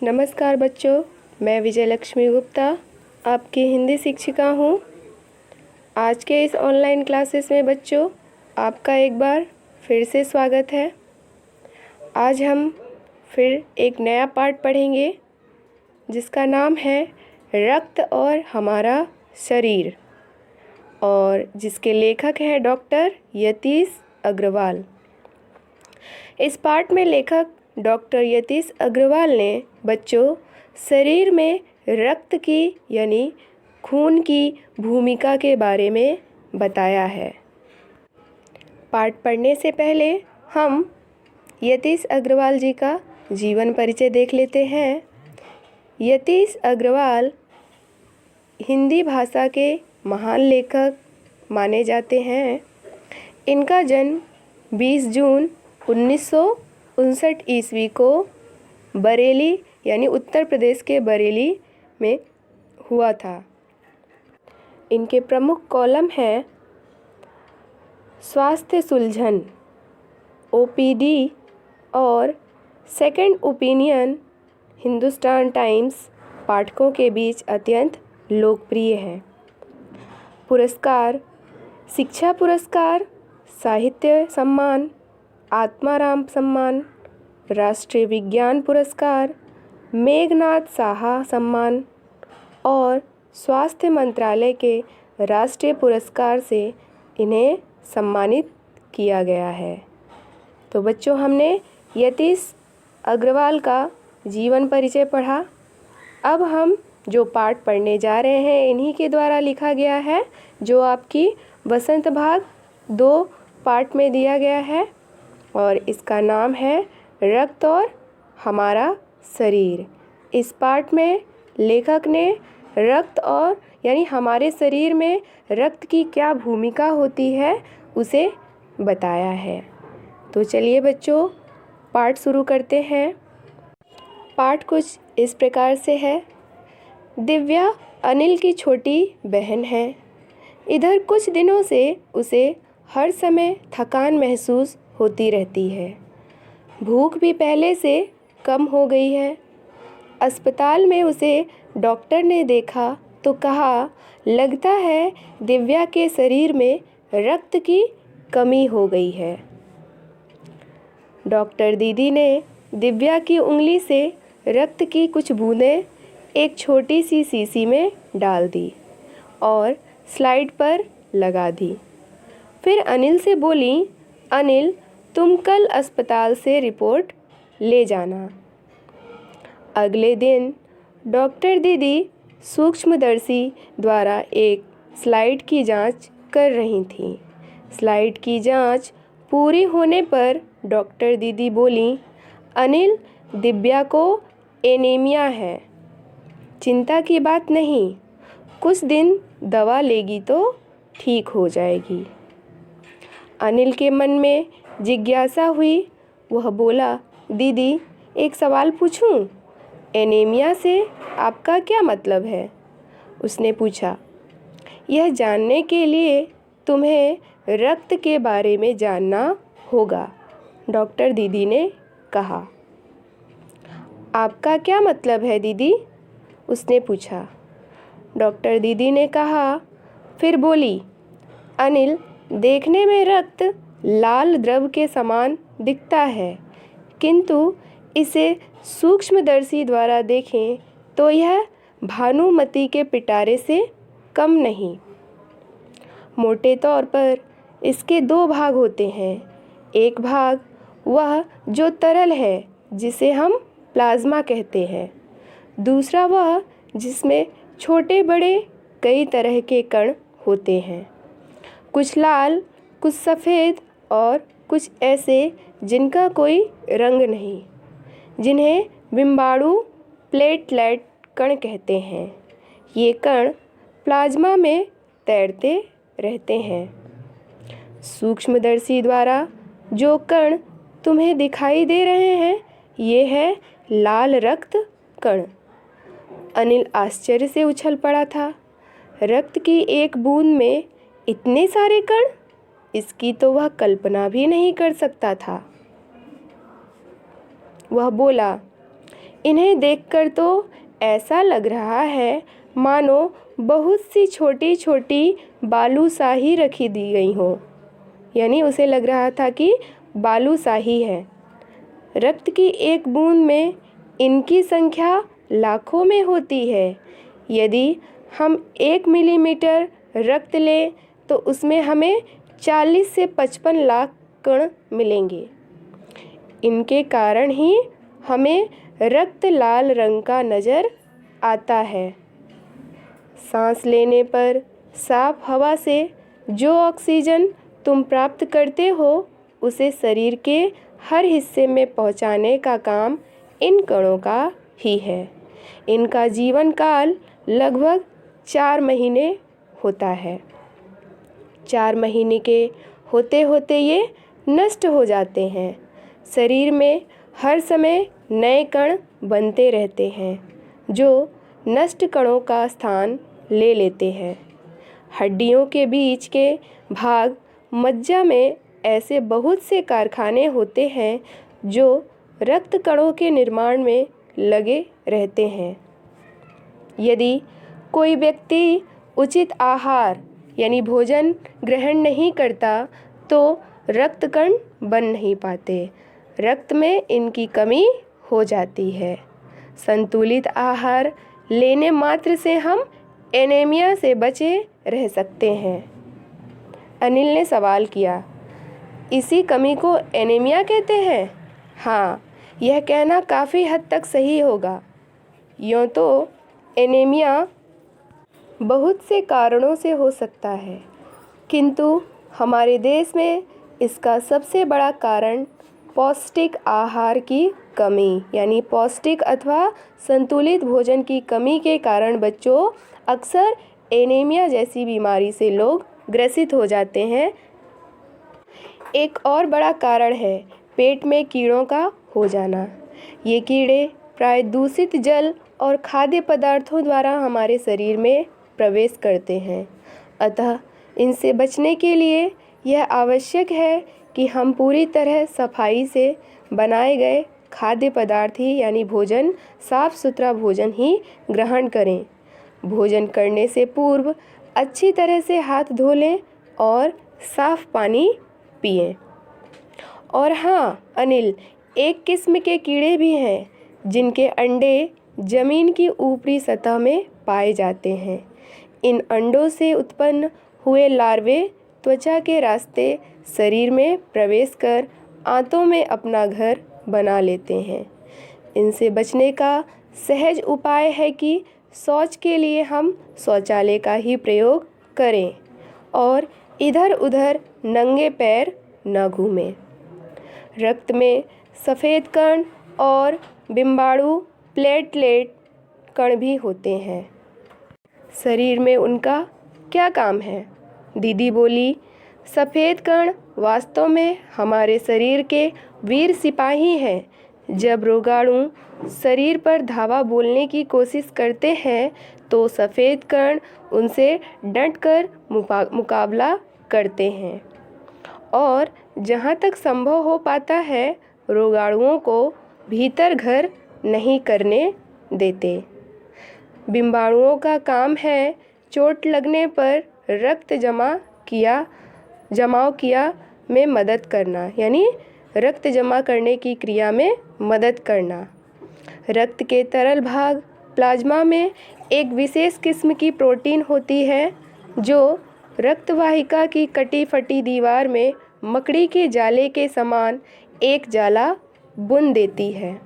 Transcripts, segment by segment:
नमस्कार बच्चों, मैं विजय लक्ष्मी गुप्ता आपकी हिंदी शिक्षिका हूँ। आज के इस ऑनलाइन क्लासेस में बच्चों आपका एक बार फिर से स्वागत है। आज हम फिर एक नया पाठ पढ़ेंगे जिसका नाम है रक्त और हमारा शरीर और जिसके लेखक हैं डॉक्टर यतीश अग्रवाल। इस पाठ में लेखक डॉक्टर यतीश अग्रवाल ने बच्चों शरीर में रक्त की यानी खून की भूमिका के बारे में बताया है। पाठ पढ़ने से पहले हम यतीश अग्रवाल जी का जीवन परिचय देख लेते हैं। यतीश अग्रवाल हिंदी भाषा के महान लेखक माने जाते हैं। इनका जन्म 20 जून 1959 ईस्वी को बरेली यानी उत्तर प्रदेश के बरेली में हुआ था। इनके प्रमुख कॉलम हैं स्वास्थ्य सुलझन, ओपीडी और सेकंड ओपिनियन। हिंदुस्तान टाइम्स पाठकों के बीच अत्यंत लोकप्रिय है। पुरस्कार: शिक्षा पुरस्कार, साहित्य सम्मान, आत्माराम सम्मान, राष्ट्रीय विज्ञान पुरस्कार, मेघनाथ साहा सम्मान और स्वास्थ्य मंत्रालय के राष्ट्रीय पुरस्कार से इन्हें सम्मानित किया गया है। तो बच्चों हमने यतीश अग्रवाल का जीवन परिचय पढ़ा। अब हम जो पाठ पढ़ने जा रहे हैं इन्हीं के द्वारा लिखा गया है, जो आपकी वसंत भाग 2 पाठ में दिया गया है और इसका नाम है रक्त और हमारा शरीर। इस पाठ में लेखक ने रक्त और यानी हमारे शरीर में रक्त की क्या भूमिका होती है उसे बताया है। तो चलिए बच्चों पाठ शुरू करते हैं। पाठ कुछ इस प्रकार से है। दिव्या अनिल की छोटी बहन है। इधर कुछ दिनों से उसे हर समय थकान महसूस होती रहती है। भूख भी पहले से कम हो गई है। अस्पताल में उसे डॉक्टर ने देखा तो कहा, लगता है दिव्या के शरीर में रक्त की कमी हो गई है। डॉक्टर दीदी ने दिव्या की उंगली से रक्त की कुछ बूंदें एक छोटी सी शीशी में डाल दी और स्लाइड पर लगा दी। फिर अनिल से बोली, अनिल तुम कल अस्पताल से रिपोर्ट ले जाना। अगले दिन डॉक्टर दीदी सूक्ष्मदर्शी द्वारा एक स्लाइड की जांच कर रही थीं। स्लाइड की जांच पूरी होने पर डॉक्टर दीदी बोली, अनिल दिव्या को एनीमिया है। चिंता की बात नहीं, कुछ दिन दवा लेगी तो ठीक हो जाएगी। अनिल के मन में जिज्ञासा हुई। वह बोला, दीदी एक सवाल पूछूं? एनीमिया से आपका क्या मतलब है? उसने पूछा। यह जानने के लिए तुम्हें रक्त के बारे में जानना होगा, डॉक्टर दीदी ने कहा। आपका क्या मतलब है दीदी? उसने पूछा। डॉक्टर दीदी ने कहा, फिर बोली, अनिल देखने में रक्त लाल द्रव के समान दिखता है, किंतु इसे सूक्ष्मदर्शी द्वारा देखें तो यह भानुमति के पिटारे से कम नहीं। मोटे तौर पर इसके 2 भाग होते हैं। एक भाग वह जो तरल है जिसे हम प्लाज्मा कहते हैं। दूसरा वह जिसमें छोटे बड़े कई तरह के कण होते हैं, कुछ लाल, कुछ सफ़ेद और कुछ ऐसे जिनका कोई रंग नहीं, जिन्हें बिम्बाणु प्लेटलेट कण कहते हैं। ये कण प्लाज्मा में तैरते रहते हैं। सूक्ष्मदर्शी द्वारा जो कण तुम्हें दिखाई दे रहे हैं ये है लाल रक्त कण। अनिल आश्चर्य से उछल पड़ा था। रक्त की एक बूंद में इतने सारे कण, इसकी तो वह कल्पना भी नहीं कर सकता था। वह बोला, इन्हें देखकर तो ऐसा लग रहा है मानो बहुत सी छोटी छोटी बालूशाही रखी दी गई हो, यानी उसे लग रहा था कि बालूशाही है। रक्त की एक बूंद में इनकी संख्या लाखों में होती है। यदि हम 1 मिलीमीटर रक्त लें तो उसमें हमें 40 से 55 लाख कण मिलेंगे। इनके कारण ही हमें रक्त लाल रंग का नज़र आता है। सांस लेने पर साफ हवा से जो ऑक्सीजन तुम प्राप्त करते हो उसे शरीर के हर हिस्से में पहुंचाने का काम इन कणों का ही है। इनका जीवन काल लगभग 4 महीने होता है। 4 महीने के होते होते ये नष्ट हो जाते हैं। शरीर में हर समय नए कण बनते रहते हैं जो नष्ट कणों का स्थान ले लेते हैं। हड्डियों के बीच के भाग मज्जा में ऐसे बहुत से कारखाने होते हैं जो रक्त कणों के निर्माण में लगे रहते हैं। यदि कोई व्यक्ति उचित आहार यानी भोजन ग्रहण नहीं करता तो रक्त कण बन नहीं पाते। रक्त में इनकी कमी हो जाती है। संतुलित आहार लेने मात्र से हम एनीमिया से बचे रह सकते हैं। अनिल ने सवाल किया, इसी कमी को एनीमिया कहते हैं? हाँ, यह कहना काफ़ी हद तक सही होगा। यूँ तो एनीमिया बहुत से कारणों से हो सकता है, किंतु हमारे देश में इसका सबसे बड़ा कारण पौष्टिक आहार की कमी यानी पौष्टिक अथवा संतुलित भोजन की कमी के कारण बच्चों अक्सर एनीमिया जैसी बीमारी से लोग ग्रसित हो जाते हैं। एक और बड़ा कारण है पेट में कीड़ों का हो जाना। ये कीड़े प्राय दूषित जल और खाद्य पदार्थों द्वारा हमारे शरीर में प्रवेश करते हैं। अतः इनसे बचने के लिए यह आवश्यक है कि हम पूरी तरह सफाई से बनाए गए खाद्य पदार्थ ही यानी भोजन, साफ सुथरा भोजन ही ग्रहण करें। भोजन करने से पूर्व अच्छी तरह से हाथ धो लें और साफ पानी पिएं। और हाँ अनिल, एक किस्म के कीड़े भी हैं जिनके अंडे ज़मीन की ऊपरी सतह में पाए जाते हैं। इन अंडों से उत्पन्न हुए लार्वे त्वचा के रास्ते शरीर में प्रवेश कर आंतों में अपना घर बना लेते हैं। इनसे बचने का सहज उपाय है कि शौच के लिए हम शौचालय का ही प्रयोग करें और इधर उधर नंगे पैर न घूमें। रक्त में सफ़ेद कण और बिम्बाणु प्लेटलेट कण भी होते हैं। शरीर में उनका क्या काम है? दीदी बोली, सफ़ेद कण वास्तव में हमारे शरीर के वीर सिपाही हैं। जब रोगाणु शरीर पर धावा बोलने की कोशिश करते हैं तो सफ़ेद कण उनसे डटकर मुकाबला करते हैं और जहाँ तक संभव हो पाता है रोगाणुओं को भीतर घर नहीं करने देते। बिम्बाणुओं का काम है चोट लगने पर रक्त जमाव किया में मदद करना, यानी रक्त जमा करने की क्रिया में मदद करना। रक्त के तरल भाग प्लाज्मा में एक विशेष किस्म की प्रोटीन होती है जो रक्तवाहिका की कटी फटी दीवार में मकड़ी के जाले के समान एक जाला बुन देती है।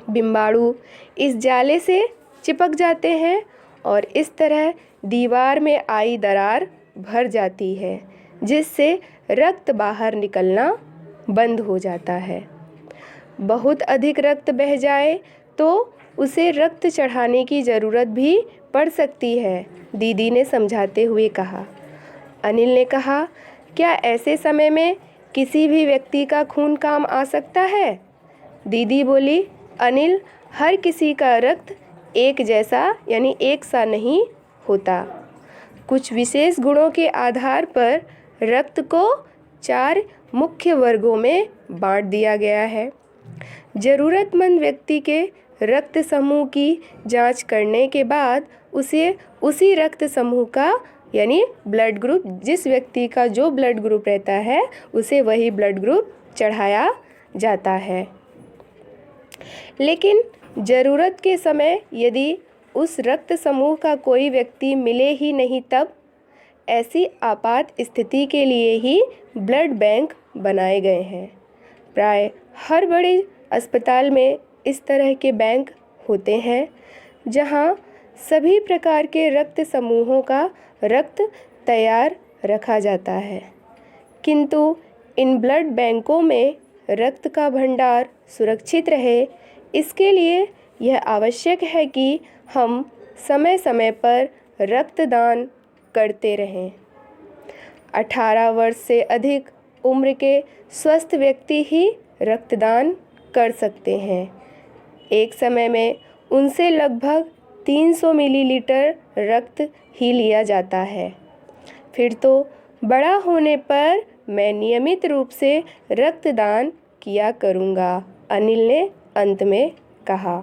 बिम्बाणु इस जाले से चिपक जाते हैं और इस तरह दीवार में आई दरार भर जाती है जिससे रक्त बाहर निकलना बंद हो जाता है। बहुत अधिक रक्त बह जाए तो उसे रक्त चढ़ाने की ज़रूरत भी पड़ सकती है, दीदी ने समझाते हुए कहा। अनिल ने कहा, क्या ऐसे समय में किसी भी व्यक्ति का खून काम आ सकता है? दीदी बोली, अनिल, हर किसी का रक्त एक जैसा यानी एक सा नहीं होता। कुछ विशेष गुणों के आधार पर रक्त को 4 मुख्य वर्गों में बांट दिया गया है। ज़रूरतमंद व्यक्ति के रक्त समूह की जांच करने के बाद उसे उसी रक्त समूह का यानी ब्लड ग्रुप, जिस व्यक्ति का जो ब्लड ग्रुप रहता है उसे वही ब्लड ग्रुप चढ़ाया जाता है। लेकिन ज़रूरत के समय यदि उस रक्त समूह का कोई व्यक्ति मिले ही नहीं, तब ऐसी आपात स्थिति के लिए ही ब्लड बैंक बनाए गए हैं। प्राय हर बड़े अस्पताल में इस तरह के बैंक होते हैं जहां सभी प्रकार के रक्त समूहों का रक्त तैयार रखा जाता है। किंतु इन ब्लड बैंकों में रक्त का भंडार सुरक्षित रहे, इसके लिए यह आवश्यक है कि हम समय समय पर रक्तदान करते रहें। 18 वर्ष से अधिक उम्र के स्वस्थ व्यक्ति ही रक्तदान कर सकते हैं। एक समय में उनसे लगभग 300 मिलीलीटर रक्त ही लिया जाता है। फिर तो बड़ा होने पर मैं नियमित रूप से रक्तदान किया करूँगा, अनिल ने अंत में कहा।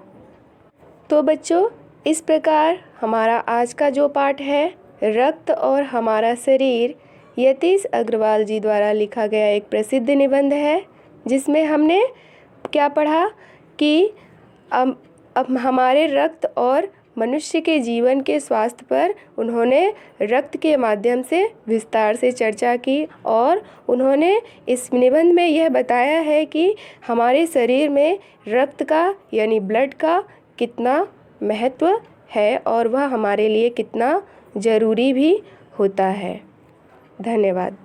तो बच्चों, इस प्रकार हमारा आज का जो पाठ है रक्त और हमारा शरीर, यतीश अग्रवाल जी द्वारा लिखा गया एक प्रसिद्ध निबंध है, जिसमें हमने क्या पढ़ा कि अब हमारे रक्त और मनुष्य के जीवन के स्वास्थ्य पर उन्होंने रक्त के माध्यम से विस्तार से चर्चा की और उन्होंने इस निबंध में यह बताया है कि हमारे शरीर में रक्त का यानी ब्लड का कितना महत्व है और वह हमारे लिए कितना ज़रूरी भी होता है। धन्यवाद।